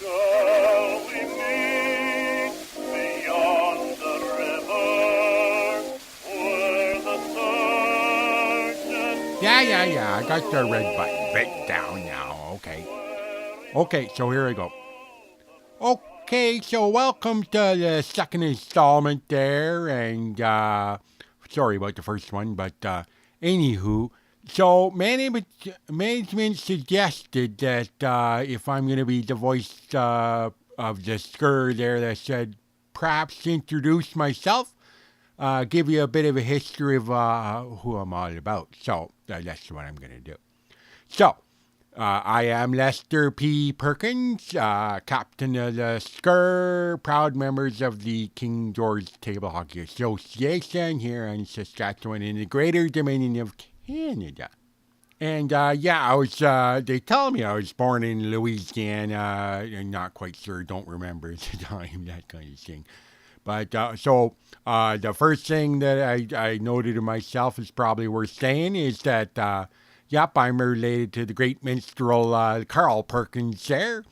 Shall we meet beyond the river where the sergeant Yeah. I got the red button bit down now. Okay, so here I go. Okay, so welcome to the second installment there, and sorry about the first one, but anywho, so management suggested that if I'm going to be the voice of the skir there, that said perhaps introduce myself, give you a bit of a history of who I'm all about. So that's what I'm going to do. So, I am Lester P. Perkins, captain of the SCUR, proud members of the King George Table Hockey Association here in Saskatchewan in the Greater Dominion of Canada. And they tell me I was born in Louisiana. I'm not quite sure, don't remember at the time, that kind of thing. But the first thing that I noted of myself is probably worth saying is that yep, I'm related to the great minstrel Carl Perkins there.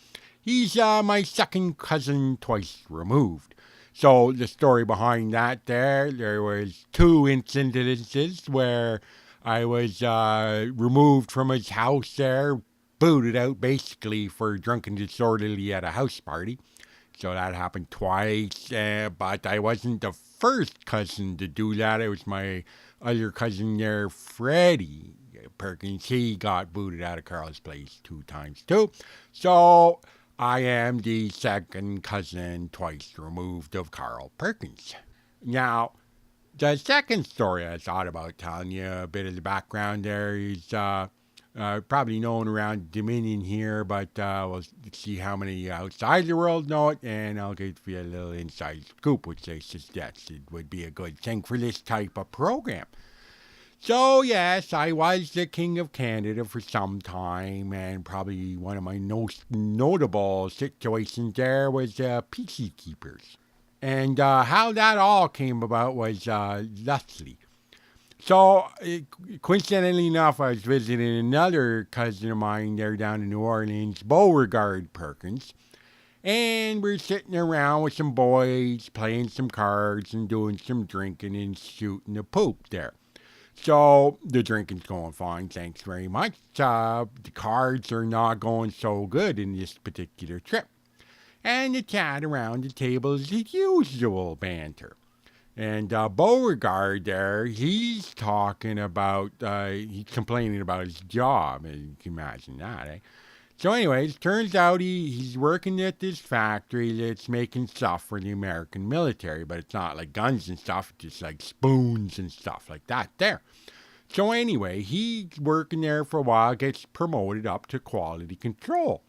He's my second cousin twice removed. So the story behind that there was two incidences where I was removed from his house there, booted out basically for drunken disorderly at a house party. So that happened twice, but I wasn't the first cousin to do that. It was my other cousin there, Freddie Perkins. He got booted out of Carl's place 2 times too. So I am the second cousin twice removed of Carl Perkins. Now, the second story I thought about telling you, a bit of the background there, is probably known around Dominion here, but we'll see how many outside the world know it, and I'll give you a little inside scoop, which they suggested would be a good thing for this type of program. So, yes, I was the King of Canada for some time, and probably one of my most notable situations there was PC Keepers. And how that all came about was thusly. So, coincidentally enough, I was visiting another cousin of mine there down in New Orleans, Beauregard Perkins, and we're sitting around with some boys, playing some cards and doing some drinking and shooting the poop there. So, the drinking's going fine, thanks very much. The cards are not going so good in this particular trip. And the chat around the table is the usual banter. And Beauregard there, he's talking about, he's complaining about his job. You can imagine that, eh? So anyways, turns out he's working at this factory that's making stuff for the American military, but it's not like guns and stuff, it's just like spoons and stuff like that there. So anyway, he's working there for a while, gets promoted up to quality control.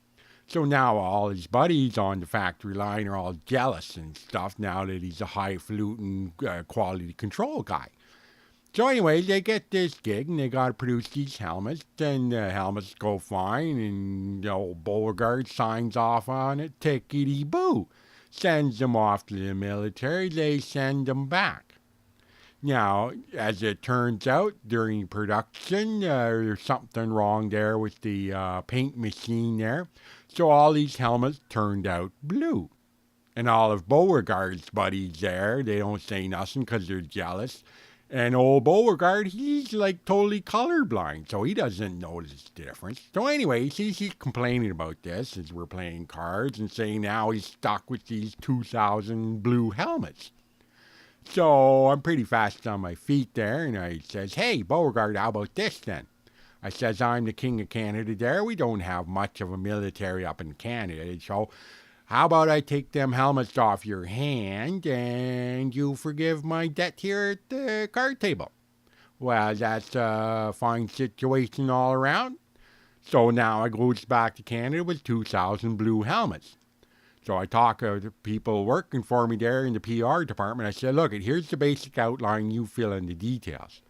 So now all his buddies on the factory line are all jealous and stuff now that he's a highfalutin quality control guy. So anyway, they get this gig and they got to produce these helmets, and the helmets go fine, and old Beauregard signs off on it, tickety-boo. Sends them off to the military, they send them back. Now, as it turns out, during production, there's something wrong there with the paint machine there. So all these helmets turned out blue. And all of Beauregard's buddies there, they don't say nothing because they're jealous. And old Beauregard, he's like totally colorblind, so he doesn't notice the difference. So anyway, he's complaining about this as we're playing cards and saying now he's stuck with these 2,000 blue helmets. So I'm pretty fast on my feet there, and I says, hey, Beauregard, how about this then? I says, I'm the King of Canada there. We don't have much of a military up in Canada, so how about I take them helmets off your hand and you forgive my debt here at the card table? Well, that's a fine situation all around. So now I goes back to Canada with 2,000 blue helmets. So I talk to the people working for me there in the PR department. I said, look, here's the basic outline. You fill in the details.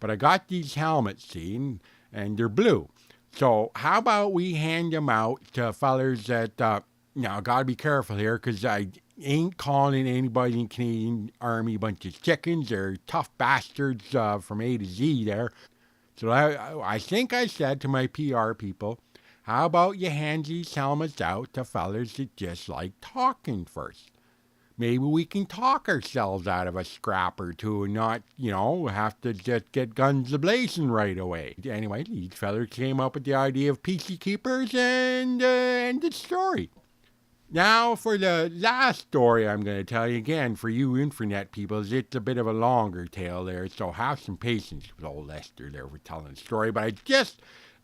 But I got these helmets, see, and they're blue. So how about we hand them out to fellers that... Now, got to be careful here because I ain't calling anybody in Canadian Army a bunch of chickens. They're tough bastards from A to Z there. So I think I said to my PR people, How about you hand these helmets out to fellers that just like talking first? Maybe we can talk ourselves out of a scrap or two and not, have to just get guns a-blazing right away. Anyway, these fellers came up with the idea of PC keepers and the story. Now, for the last story I'm going to tell you, again, for you internet people, it's a bit of a longer tale there, so have some patience with old Lester there for telling the story. But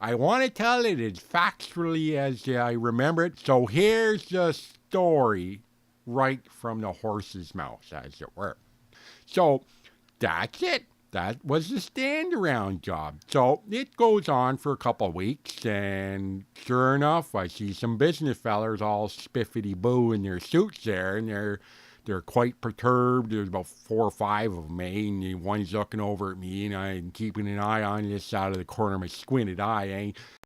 I want to tell it as factually as I remember it. So here's the story right from the horse's mouth, as it were. So that's it. That was the stand-around job. So it goes on for a couple of weeks, and sure enough, I see some business fellers all spiffity-boo in their suits there, and they're quite perturbed. There's about 4 or 5 of them, and one's looking over at me, and I'm keeping an eye on this out of the corner of my squinted eye,